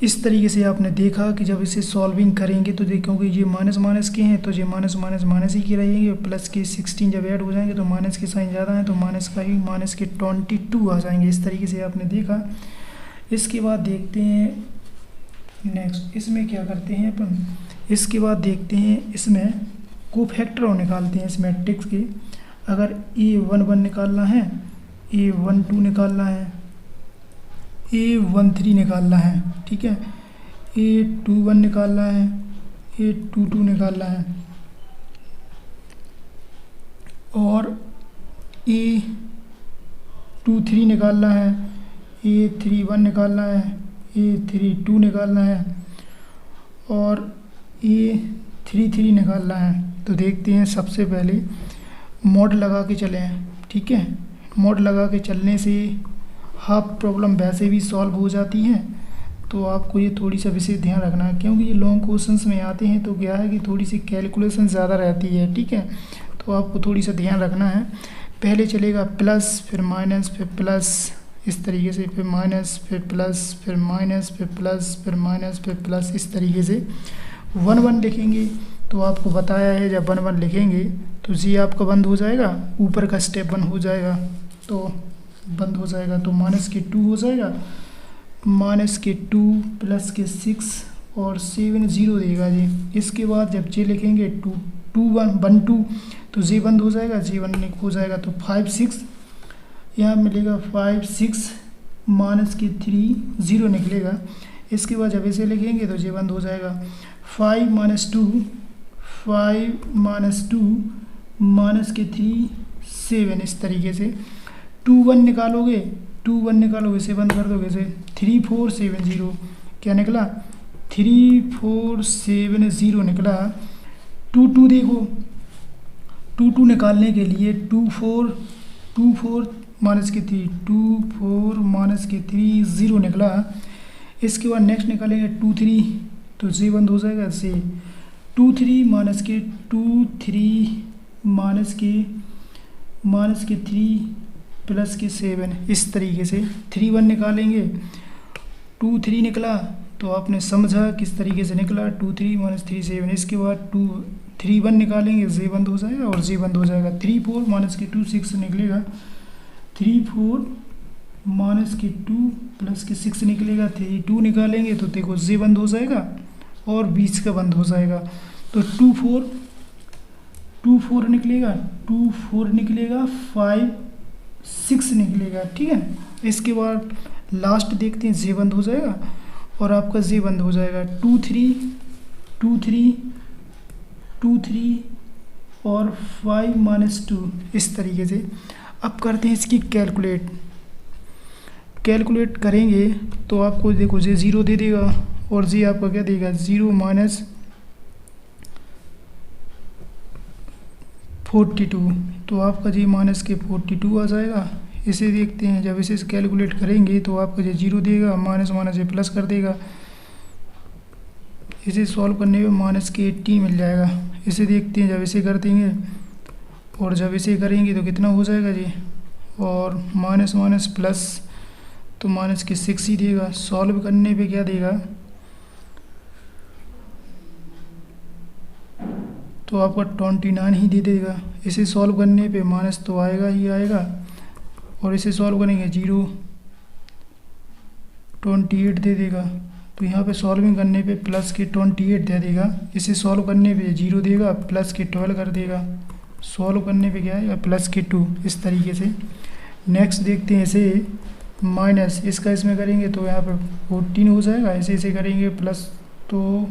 इस तरीके से आपने देखा कि जब इसे सॉल्विंग करेंगे तो क्योंकि ये माइनस माइनस के हैं तो ये माइनस माइनस माइनस ही के रहेंगे, प्लस के 16 जब ऐड हो जाएंगे तो माइनस के साइन ज़्यादा है तो माइनस का ही माइनस के 22 आ जाएंगे। इस तरीके से आपने देखा। इसके बाद देखते हैं नेक्स्ट, इसमें क्या करते हैं अपन, इसके बाद देखते हैं इसमें कोफैक्टर निकालते हैं इस मैट्रिक्स के। अगर A11 निकालना है, A12 निकालना है, A13 निकालना है, ठीक है, A21 निकालना है, A22 निकालना है और A23 निकालना है, A31 निकालना है, A32 निकालना है और A33 निकालना है। तो देखते हैं, सबसे पहले मॉड लगा के चलें, ठीक है। मॉड लगा के चलने से हाफ प्रॉब्लम वैसे भी सॉल्व हो जाती है, तो आपको ये थोड़ी सा विशेष ध्यान रखना है क्योंकि ये लॉन्ग क्वेश्चंस में आते हैं तो क्या है कि थोड़ी सी कैलकुलेशन ज़्यादा रहती है, ठीक है। तो आपको थोड़ी सा ध्यान रखना है। पहले चलेगा प्लस, फिर माइनस, फिर प्लस, इस तरीके से, फिर माइनस, फिर प्लस, फिर माइनस, फिर प्लस, फिर माइनस, फिर प्लस, इस तरीके से 1 1 लिखेंगे। तो आपको बताया है जब 1 1 लिखेंगे तो जी आपका बंद हो जाएगा, ऊपर का स्टेप बंद हो जाएगा, तो बंद हो जाएगा तो माइनस के 2 हो जाएगा, माइनस के 2 प्लस के 6 और 7 0 देगा जी। इसके बाद जब जे लिखेंगे 2 2 1 1 2 तो जे बंद हो जाएगा, जे 1 हो जाएगा तो 5 6 यहाँ मिलेगा, 5 6 माइनस के 3 0 निकलेगा। इसके बाद जब इसे लिखेंगे तो जे बंद हो जाएगा, 5 माइनस 2 माइनस के 3 7, इस तरीके से 2 1 निकालोगे, 2 1 निकालोगे, इसे बंद कर दोगे, इसे 3 4 7 0 क्या निकला, 3 4 7 0 निकला। 2 2 देखो, 2 2 निकालने के लिए 2 4 माइनस के 3 2 4 माइनस के 3 0 निकला। इसके बाद नेक्स्ट निकालेंगे 2 3 तो जे बंद हो जाएगा, से 2 3 माइनस के 2 3 माइनस के 3 प्लस के 7, इस तरीके से 3 1 निकालेंगे, 2 3 निकला तो आपने समझा किस तरीके से निकला, 2 3 माइनस 3 7। इसके बाद 2 3 1 निकालेंगे, जे बंद हो जाएगा और जे बंद हो जाएगा, 3 4 माइनस के 2 6 निकलेगा, 3 4 माइनस के 2 प्लस के 6 निकलेगा, 3 2 निकालेंगे तो देखो जे बंद हो जाएगा और बीच का बंद हो जाएगा, तो 2 4 निकलेगा, 2 4 निकलेगा, 5 6 निकलेगा, ठीक है। इसके बाद लास्ट देखते हैं, जे बंद हो जाएगा और आपका जे बंद हो जाएगा। 2 3 2 3 2 3 और 5 - 2, इस तरीके से। अब करते हैं इसकी कैलकुलेट करेंगे तो आपको देखो जे 0 दे देगा और जे आपका क्या देगा, 0 - 42, तो आपका जी माइनस के 42 आ जाएगा। इसे देखते हैं, जब इसे कैलकुलेट करेंगे तो आपका जो 0 देगा, माइनस माइनस ये प्लस कर देगा। इसे सॉल्व करने में माइनस के 80 मिल जाएगा। इसे देखते हैं, जब इसे कर देंगे और जब इसे करेंगे तो कितना हो जाएगा जी, और माइनस माइनस प्लस, तो माइनस के 6 ही देगा। सॉल्व करने पे क्या देगा, तो आपका 29 ही दे देगा। इसे सॉल्व करने पे माइनस तो आएगा ही आएगा, और इसे सॉल्व करेंगे 0 28 दे देगा। तो यहाँ पे सॉल्विंग करने पे प्लस के 28 दे देगा। इसे सॉल्व करने पे 0 देगा, प्लस के 12 कर देगा। सॉल्व करने पे क्या आएगा, प्लस के 2, इस तरीके से। नेक्स्ट देखते हैं, इसे माइनस इसका इसमें करेंगे तो यहाँ पे 14 हो जाएगा। इसे करेंगे प्लस, तो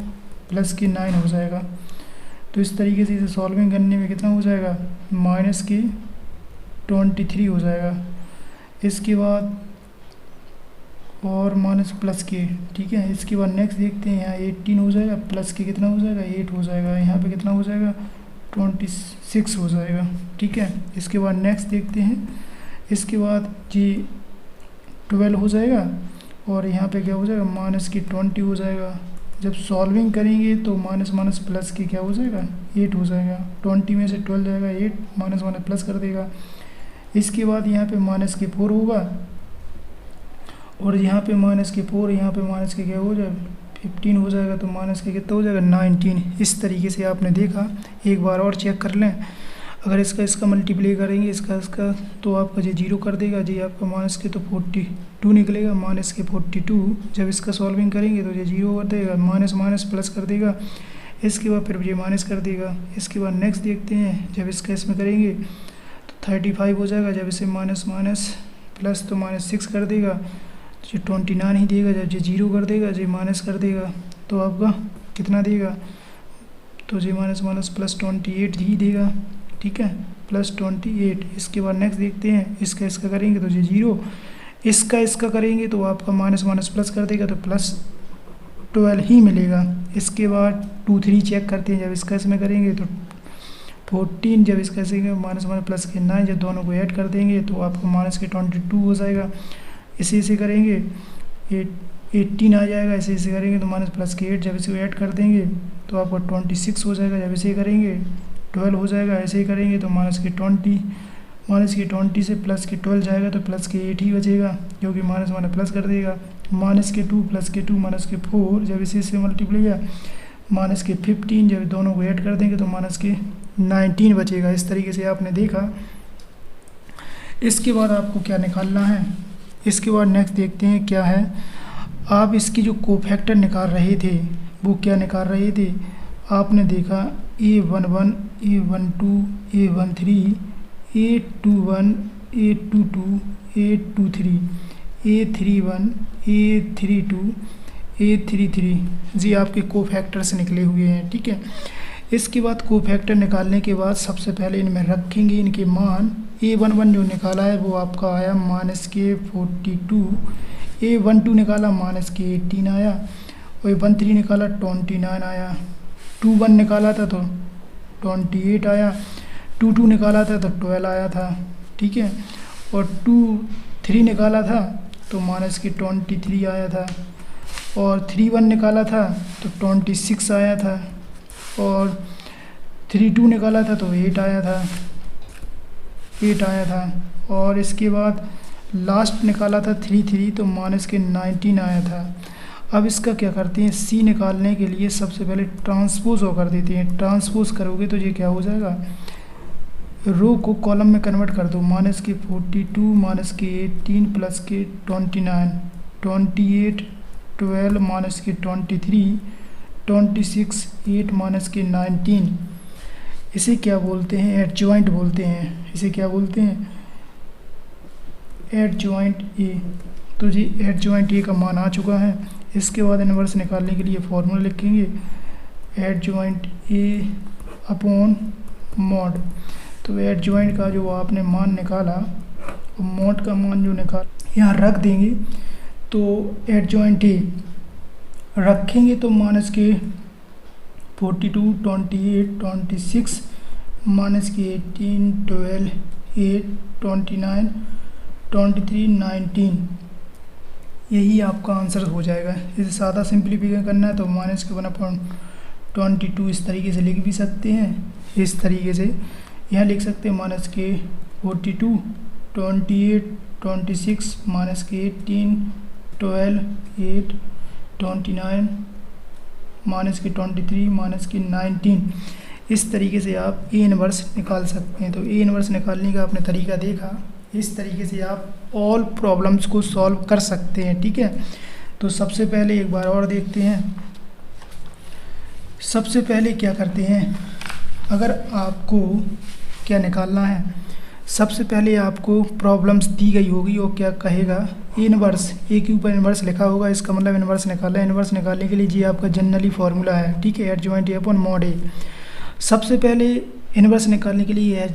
प्लस के 9 हो जाएगा। तो इस तरीके से इसे सॉल्विंग करने में कितना हो जाएगा, माइनस के 23 हो जाएगा। इसके बाद और माइनस प्लस के, ठीक है। इसके बाद नेक्स्ट देखते हैं, यहाँ 18 हो जाएगा, प्लस के कितना हो जाएगा, 8 हो जाएगा। यहाँ पे कितना हो जाएगा, 26 हो जाएगा, ठीक है। इसके बाद नेक्स्ट देखते हैं, इसके बाद जी 12 हो जाएगा और यहाँ पे क्या हो जाएगा, माइनस की 20 हो जाएगा। जब सॉल्विंग करेंगे तो माइनस माइनस प्लस के क्या हो जाएगा, 8 हो जाएगा। 20 में से 12 जाएगा, 8 माइनस माइनस प्लस कर देगा। इसके बाद यहाँ पे माइनस के 4 होगा और यहाँ पे माइनस के 4, यहाँ पे माइनस के क्या हो जाएगा, 15 हो जाएगा। तो माइनस के कितना हो जाएगा, 19। इस तरीके से आपने देखा। एक बार और चेक कर लें, अगर इसका मल्टीप्लाई करेंगे इसका तो आपका जी 0 कर देगा जी। आपका माइनस के तो 42 निकलेगा, माइनस के 42। जब इसका सॉल्विंग करेंगे तो ये 0 कर देगा, माइनस माइनस प्लस कर देगा। इसके बाद फिर ये माइनस कर देगा। इसके बाद नेक्स्ट देखते हैं, जब इसका इसमें करेंगे तो 35 हो जाएगा। जब इसे माइनस माइनस प्लस तो माइनस 6 कर देगा, तो 29 ही देगा। जब ये 0 कर देगा, जी माइनस कर देगा, तो आपका कितना देगा, तो जी माइनस माइनस प्लस 28 ही देगा, ठीक है, प्लस 28। इसके बाद नेक्स्ट देखते हैं, इसका करेंगे तो जी 0, इसका करेंगे तो आपका माइनस माइनस प्लस कर देगा, तो प्लस 12 ही मिलेगा। इसके बाद 2 3 चेक करते हैं, जब इसका इसमें करेंगे तो 14, जब इसका ऐसे माइनस माइनस प्लस के 9, जब दोनों को ऐड कर देंगे तो आपको माइनस के 22 हो जाएगा। इसे करेंगे 18 आ जाएगा। इसे करेंगे तो माइनस प्लस के 8, जब इसे ऐड कर देंगे तो आपका 26 हो जाएगा। जब इसे करेंगे 12 हो जाएगा। ऐसे ही करेंगे तो माइनस के 20 से प्लस के 12 जाएगा, तो प्लस के 8 ही बचेगा, क्योंकि माइनस माइनस प्लस कर देगा। माइनस के 2 प्लस के 2 माइनस के 4, जब इसे मल्टीप्लाई है माइनस के 15, जब दोनों को ऐड कर देंगे तो माइनस के 19 बचेगा। इस तरीके से आपने देखा। इसके बाद आपको क्या निकालना है, इसके बाद नेक्स्ट देखते हैं क्या है। आप इसकी जो कोफैक्टर निकाल रहे थे वो क्या निकाल रहे थे, आपने देखा A11 A12 A13 A21 A22 A23 A31 A32 A33 जी आपके कोफैक्टर्स निकले हुए हैं, ठीक है। इसके बाद कोफैक्टर निकालने के बाद सबसे पहले इनमें रखेंगे इनके मान। A11 जो निकाला है वो आपका आया माइनस के 42, A12 निकाला माइनस के 18 आया, और A13 निकाला 29 आया, 21 निकाला था तो 28 आया, 22 निकाला था तो 12 आया था, ठीक है, और 23 निकाला था तो माइनस के 23 आया था, और 31 निकाला था तो 26 आया था, और 32 निकाला था तो 8 आया था, और इसके बाद लास्ट निकाला था 33 तो माइनस के 19 आया था। अब इसका क्या करते हैं, सी निकालने के लिए सबसे पहले ट्रांसपोज कर देते हैं। ट्रांसपोज करोगे तो ये क्या हो जाएगा, रो को कॉलम में कन्वर्ट कर दो। माइनस के 42 माइनस के 18 प्लस के 29 28 12 माइनस के 23 26 8 माइनस के 19। इसे क्या बोलते हैं, एडजॉइंट बोलते हैं। इसे क्या बोलते हैं, एड जॉइंट ए, तो जी एड जॉइंट ए का मान आ चुका है। इसके बाद इन्वर्स निकालने के लिए फॉर्मूला लिखेंगे एड जॉइंट ए अपॉन मॉड। तो एड जॉइंट का जो आपने मान निकाला, मॉड का मान जो निकाल यहाँ रख देंगे। तो एड जॉइंट ए रखेंगे तो माइनस के 42, 28, 26 माइनस के 18, 12, 8, 29, 23, 19, यही आपका आंसर हो जाएगा। इसे सादा सिंप्लीफिकेशन करना है तो माइनस के 1/22 इस तरीके से लिख भी सकते हैं। इस तरीके से यहाँ लिख सकते हैं माइनस के 42, 28, 26 माइनस के 18, 12, 8, 29 माइनस के 23 माइनस के 19, इस तरीके से आप ए इनवर्स निकाल सकते हैं। तो ए इनवर्स निकालने का आपने तरीका देखा, इस तरीके से आप ऑल प्रॉब्लम्स को सॉल्व कर सकते हैं। ठीक है, तो सबसे पहले एक बार और देखते हैं। सबसे पहले क्या करते हैं, अगर आपको क्या निकालना है, सबसे पहले आपको प्रॉब्लम्स दी गई होगी और क्या कहेगा ए इनवर्स, ए के ऊपर इनवर्स लिखा होगा, इसका मतलब इनवर्स निकालना है। इनवर्स निकालने के लिए ये आपका जनरली फार्मूला है। ठीक है, एड जॉइंट ए अपॉन मॉड ए। सबसे पहले इनवर्स निकालने के लिए एड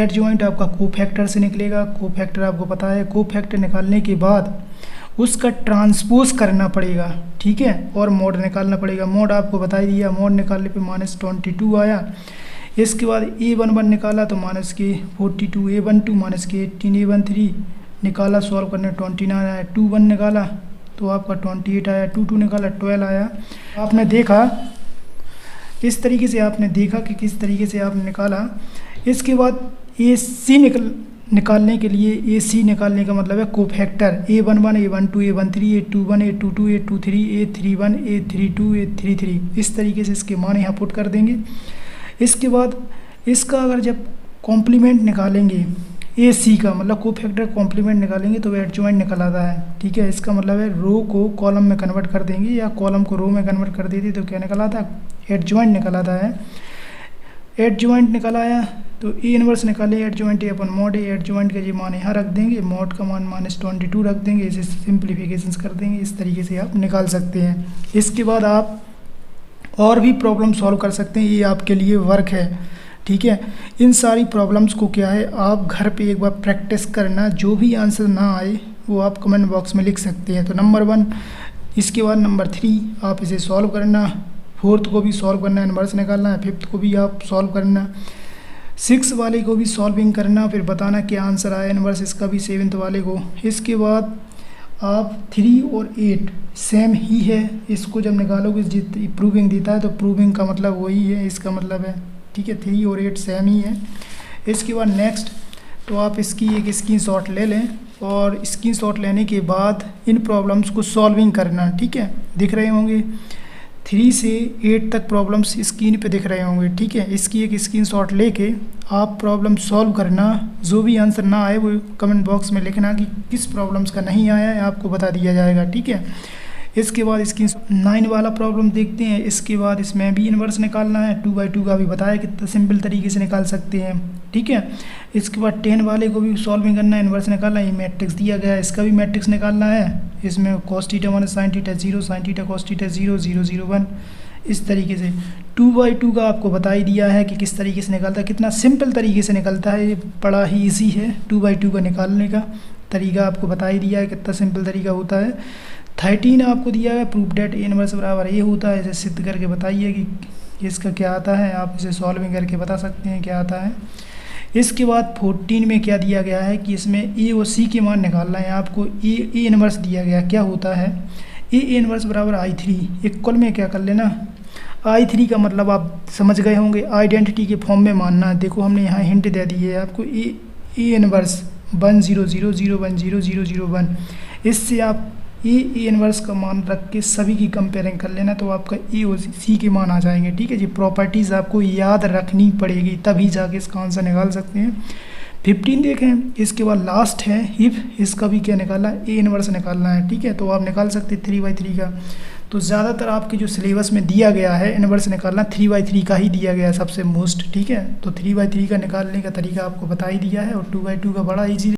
जॉइंट आपका कोफैक्टर से निकलेगा। कोफैक्टर आपको पता है, कोफैक्टर निकालने के बाद उसका ट्रांसपोज करना पड़ेगा। ठीक है, और मोड निकालना पड़ेगा। मोड आपको बता ही दिया, मोड निकालने पे -22 आया। इसके बाद A11 निकाला तो माइनस के 42, A12 माइनस के 18, A13 निकाला, सॉल्व करने 29 आया। 21 निकाला तो आपका 28 आया। 22 निकाला 12 आया। आपने देखा, इस तरीके से आपने देखा कि किस तरीके से आपने निकाला। इसके बाद AC निकालने के लिए, AC निकालने का मतलब है cofactor A11, A12, A13, A21, A22, A23, A31, A32, A33, इस तरीके से इसके मान यहाँ पुट कर देंगे। इसके बाद इसका अगर जब कॉम्प्लीमेंट निकालेंगे, AC का मतलब कोफैक्टर कॉम्प्लीमेंट निकालेंगे तो एड जॉइंट निकल आता है। ठीक है, इसका मतलब है रो को कॉलम में कन्वर्ट कर देंगे या कॉलम को रो में कन्वर्ट कर देते तो क्या निकल आता है, एड जॉइंट निकल आता है। एड जॉइंट निकल आया तो ए इनवर्स निकाले एड जॉइंट ए अपन मॉड ए। एड जॉइंट का ये मान यहाँ रख देंगे, मॉड का मान -22 रख देंगे, इसे सिंप्लीफिकेशंस कर देंगे। इस तरीके से आप निकाल सकते हैं। इसके बाद आप और भी प्रॉब्लम सॉल्व कर सकते हैं, ये आपके लिए वर्क है। ठीक है, इन सारी प्रॉब्लम्स को क्या है, आप घर पे एक बार प्रैक्टिस करना, जो भी आंसर ना आए वो आप कमेंट बॉक्स में लिख सकते हैं। तो नंबर 1, इसके बाद नंबर 3 आप इसे सॉल्व करना, 4th को भी सॉल्व करना है, इनवर्स निकालना है, 5th को भी आप सॉल्व करना, 6 वाले को भी सॉल्विंग करना, फिर बताना क्या आंसर आया इनवर्स इसका भी 7th वाले को। इसके बाद आप 3 और 8 सेम ही है, इसको जब निकालोगे प्रूविंग देता है तो प्रूविंग का मतलब वही है, इसका मतलब है। ठीक है, 3 और 8 सेम ही है। इसके बाद नेक्स्ट, तो आप इसकी एक स्क्रीनशॉट ले लें और स्क्रीनशॉट लेने के बाद इन प्रॉब्लम्स को सॉल्विंग करना। ठीक है, दिख रहे होंगे 3 से 8 तक प्रॉब्लम्स स्क्रीन पे दिख रहे होंगे। ठीक है, इसकी एक स्क्रीनशॉट लेके आप प्रॉब्लम सॉल्व करना, जो भी आंसर ना आए वो कमेंट बॉक्स में लिखना कि किस प्रॉब्लम्स का नहीं आया है, आपको बता दिया जाएगा। ठीक है, इसके बाद स्क्रीन 9 वाला प्रॉब्लम देखते हैं। इसके बाद इसमें भी इन्वर्स निकालना है, 2/2 का भी बताया कितना सिंपल तरीके से निकाल सकते हैं। ठीक है, इसके बाद 10 वाले को भी सॉल्विंग करना है, इन्वर्स निकालना है। ये मैट्रिक्स दिया गया है, इसका भी मैट्रिक्स निकालना है। इसमें cos θ 1 sin θ 0 sin θ cos θ 0 0 0 1, इस तरीके से 2/2 का आपको बता ही दिया है कि किस तरीके से निकलता है, कितना सिंपल तरीके से निकलता है। ये बड़ा ही ईजी है, 2/2 का निकालने का तरीका आपको बता ही दिया है कितना सिंपल तरीका होता है। 13 आपको दिया है, प्रूफ डेट ए इनवर्स बराबर ये होता है, इसे सिद्ध करके बताइए कि इसका क्या आता है। आप इसे सॉल्विंग करके बता सकते हैं क्या आता है। इसके बाद 14 में क्या दिया गया है कि इसमें ए और सी के मान निकालना है आपको। ए इनवर्स दिया गया, क्या होता है, ए इनवर्स बराबर I3। इक्वल में क्या कर लेना, I3 का मतलब आप समझ गए होंगे, आइडेंटिटी के फॉर्म में मानना है। देखो हमने यहाँ हिंट दे दी है आपको, ए इनवर्स 1 0 0 0 1 0 0 0 1। इससे आप ए इनवर्स का मान रख के सभी की कंपेयरिंग कर लेना, तो आपका ए और सी के मान आ जाएंगे। ठीक है जी, प्रॉपर्टीज़ आपको याद रखनी पड़ेगी, तभी जाके इसका आंसर निकाल सकते हैं। 15 देखें, इसके बाद लास्ट है इफ़, इसका भी क्या निकालना है, ए इनवर्स निकालना है। ठीक है, तो आप निकाल सकते हैं 3/3 का। तो ज़्यादातर आपके जो सिलेबस में दिया गया है इनवर्स निकालना 3/3 का ही दिया गया है सबसे मोस्ट। ठीक है, तो 3/3 का निकालने का तरीका आपको बता ही दिया है, और 2/2 का बड़ा ईजी